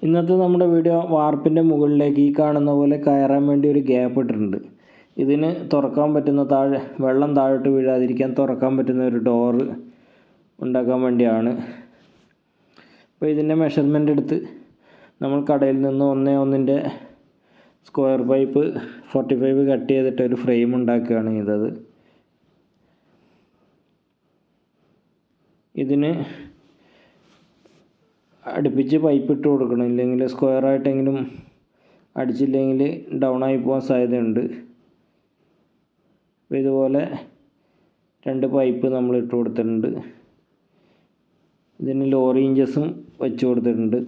ഇന്നത്തെ നമ്മുടെ വീഡിയോ വാർപ്പിൻ്റെ മുകളിലേക്ക് ഈ കാണുന്ന പോലെ കയറാൻ വേണ്ടി ഒരു ഗ്യാപ്പ് ഇട്ടിട്ടുണ്ട്. ഇതിന് തുറക്കാൻ പറ്റുന്ന വെള്ളം താഴോട്ട് വീഴാതിരിക്കാൻ തുറക്കാൻ പറ്റുന്ന ഒരു ഡോറ് ഉണ്ടാക്കാൻ വേണ്ടിയാണ്. അപ്പോൾ ഇതിൻ്റെ മെഷർമെൻ്റ് എടുത്ത് നമ്മൾ കടയിൽ നിന്ന് 1:1 സ്ക്വയർ പൈപ്പ് 45 കട്ട് ചെയ്തിട്ട് ഒരു ഫ്രെയിം ഉണ്ടാക്കുകയാണ് ചെയ്തത്. ഇതിന് അടുപ്പിച്ച് പൈപ്പ് ഇട്ട് കൊടുക്കണം, ഇല്ലെങ്കിൽ സ്ക്വയറായിട്ടെങ്കിലും അടിച്ചില്ലെങ്കിൽ ഡൗൺ ആയി പോകാൻ സാധ്യതയുണ്ട്. അപ്പോൾ ഇതുപോലെ 2 പൈപ്പ് നമ്മൾ ഇട്ട് കൊടുത്തിട്ടുണ്ട്. ഇതിന് ലോറി ഇഞ്ചസും വെച്ച് കൊടുത്തിട്ടുണ്ട്.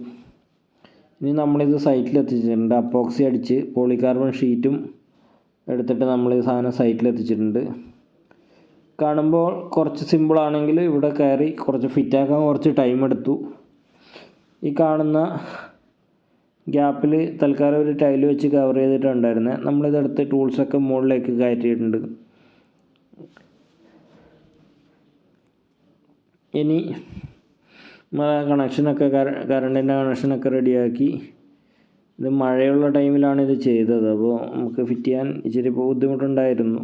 ഇനി നമ്മളിത് സൈറ്റിലെത്തിച്ചിട്ടുണ്ട്. അപ്പോക്സി അടിച്ച് പോളികാർബൺ ഷീറ്റും എടുത്തിട്ട് നമ്മൾ ഈ സാധനം സൈറ്റിലെത്തിച്ചിട്ടുണ്ട്. കാണുമ്പോൾ കുറച്ച് സിമ്പിളാണെങ്കിൽ ഇവിടെ കയറി കുറച്ച് ഫിറ്റാക്കാൻ കുറച്ച് ടൈം എടുത്തു. ഈ കാണുന്ന ഗ്യാപ്പിൽ തൽക്കാലം ഒരു ടൈല് വെച്ച് കവർ ചെയ്തിട്ടുണ്ടായിരുന്നത്. നമ്മളിതെടുത്ത് ടൂൾസൊക്കെ മുകളിലേക്ക് കയറ്റിയിട്ടുണ്ട്. ഇനി കണക്ഷനൊക്കെ കറണ്ടിൻ്റെ കണക്ഷനൊക്കെ റെഡിയാക്കി. ഇത് മഴയുള്ള ടൈമിലാണ് ഇത് ചെയ്തത്, അപ്പോൾ നമുക്ക് ഫിറ്റ് ചെയ്യാൻ ഇച്ചിരി ബുദ്ധിമുട്ടുണ്ടായിരുന്നു.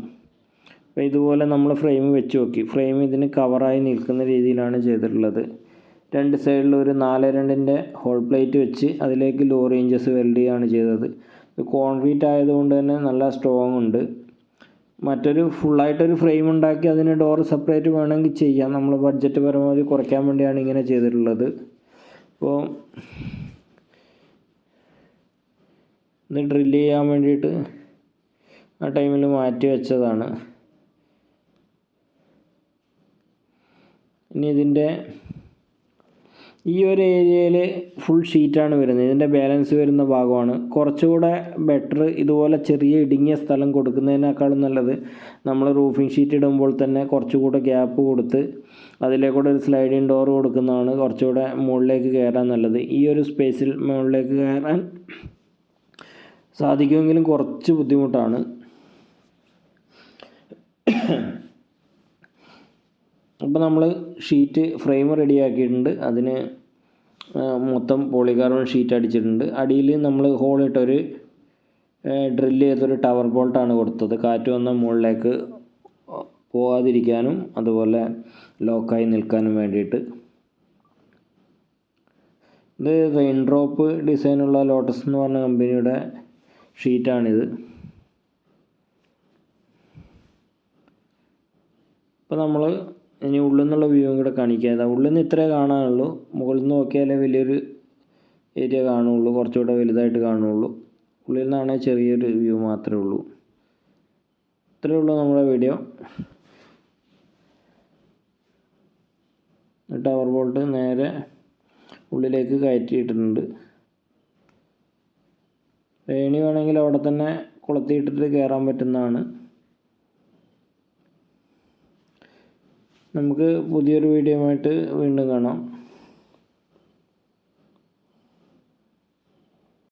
അപ്പോൾ ഇതുപോലെ നമ്മൾ ഫ്രെയിം വെച്ച് നോക്കി. ഫ്രെയിം ഇതിന് കവറായി നിൽക്കുന്ന രീതിയിലാണ് ചെയ്തിട്ടുള്ളത്. 2 സൈഡിൽ ഒരു 4:2 ഹോൾ പ്ലേറ്റ് വെച്ച് അതിലേക്ക് ലോറി ഇഞ്ചസ് വെൽഡ് ചെയ്യുകയാണ് ചെയ്തത്. ഇത് കോൺക്രീറ്റ് ആയതുകൊണ്ട് തന്നെ നല്ല സ്ട്രോങ് ഉണ്ട്. മറ്റൊരു ഫുള്ളായിട്ടൊരു ഫ്രെയിം ഉണ്ടാക്കി അതിന് ഡോറ് സെപ്പറേറ്റ് വേണമെങ്കിൽ ചെയ്യാം. നമ്മൾ ബഡ്ജറ്റ് പരമാവധി കുറയ്ക്കാൻ വേണ്ടിയാണ് ഇങ്ങനെ ചെയ്തിട്ടുള്ളത്. അപ്പോൾ ഇത് ഡ്രില്ല് ചെയ്യാൻ വേണ്ടിയിട്ട് ആ ടൈമിൽ മാറ്റി വെച്ചതാണ്. ഇനി ഇതിൻ്റെ ഈ ഒരു ഏരിയയിൽ ഫുൾ ഷീറ്റാണ് വരുന്നത്. ഇതിൻ്റെ ബാലൻസ് വരുന്ന ഭാഗമാണ് കുറച്ചുകൂടെ ബെറ്റർ. ഇതുപോലെ ചെറിയ ഇടുങ്ങിയ സ്ഥലം കൊടുക്കുന്നതിനേക്കാളും നല്ലത് നമ്മൾ റൂഫിംഗ് ഷീറ്റ് ഇടുമ്പോൾ തന്നെ കുറച്ചുകൂടെ ഗ്യാപ്പ് കൊടുത്ത് അതിലേക്കൂടെ ഒരു സ്ലൈഡിങ് ഡോർ കൊടുക്കുന്നതാണ് കുറച്ചുകൂടെ മുകളിലേക്ക് കയറാൻ നല്ലത്. ഈ ഒരു സ്പേസിൽ മുകളിലേക്ക് കയറാൻ സാധിക്കുമെങ്കിലും കുറച്ച് ബുദ്ധിമുട്ടാണ്. അപ്പോൾ നമ്മൾ ഷീറ്റ് ഫ്രെയിം റെഡിയാക്കിയിട്ടുണ്ട്. അതിന് മൊത്തം പോളികാർബൺ ഷീറ്റ് അടിച്ചിട്ടുണ്ട്. അടിയിൽ നമ്മൾ ഹോളിട്ടൊരു ഡ്രില്ല് ചെയ്തൊരു ടവർ ബോൾട്ടാണ് കൊടുത്തത്. കാറ്റ് വന്ന മുകളിലേക്ക് പോകാതിരിക്കാനും അതുപോലെ ലോക്കായി നിൽക്കാനും വേണ്ടിയിട്ട്. ഇത് റെയിൻ ഡ്രോപ്പ് ഡിസൈനുള്ള ലോട്ടസ് എന്ന് പറഞ്ഞ കമ്പനിയുടെ ഷീറ്റാണിത്. അപ്പോൾ നമ്മൾ ഇനി ഉള്ളിൽ നിന്നുള്ള വ്യൂവും കൂടെ കാണിക്കാം. ഉള്ളിൽ നിന്ന് ഇത്രേ കാണാനുള്ളൂ. മുകളിൽ നിന്ന് നോക്കിയാലേ വലിയൊരു ഏരിയ കാണുള്ളൂ, കുറച്ചുകൂടെ വലുതായിട്ട് കാണുള്ളൂ. ഉള്ളിൽ നിന്നാണെങ്കിൽ ചെറിയൊരു വ്യൂ മാത്രമേ ഉള്ളൂ. ഇത്രയേ ഉള്ളൂ നമ്മുടെ വീഡിയോ. ടവർ ബോൾട്ട് നേരെ ഉള്ളിലേക്ക് കയറ്റിയിട്ടുണ്ട്. ഏണി വേണമെങ്കിൽ അവിടെ തന്നെ കൊളുത്തിയിട്ടിട്ട് കയറാൻ പറ്റുന്നതാണ്. നമുക്ക് പുതിയൊരു വീഡിയോ ആയിട്ട് വീണ്ടും കാണാം.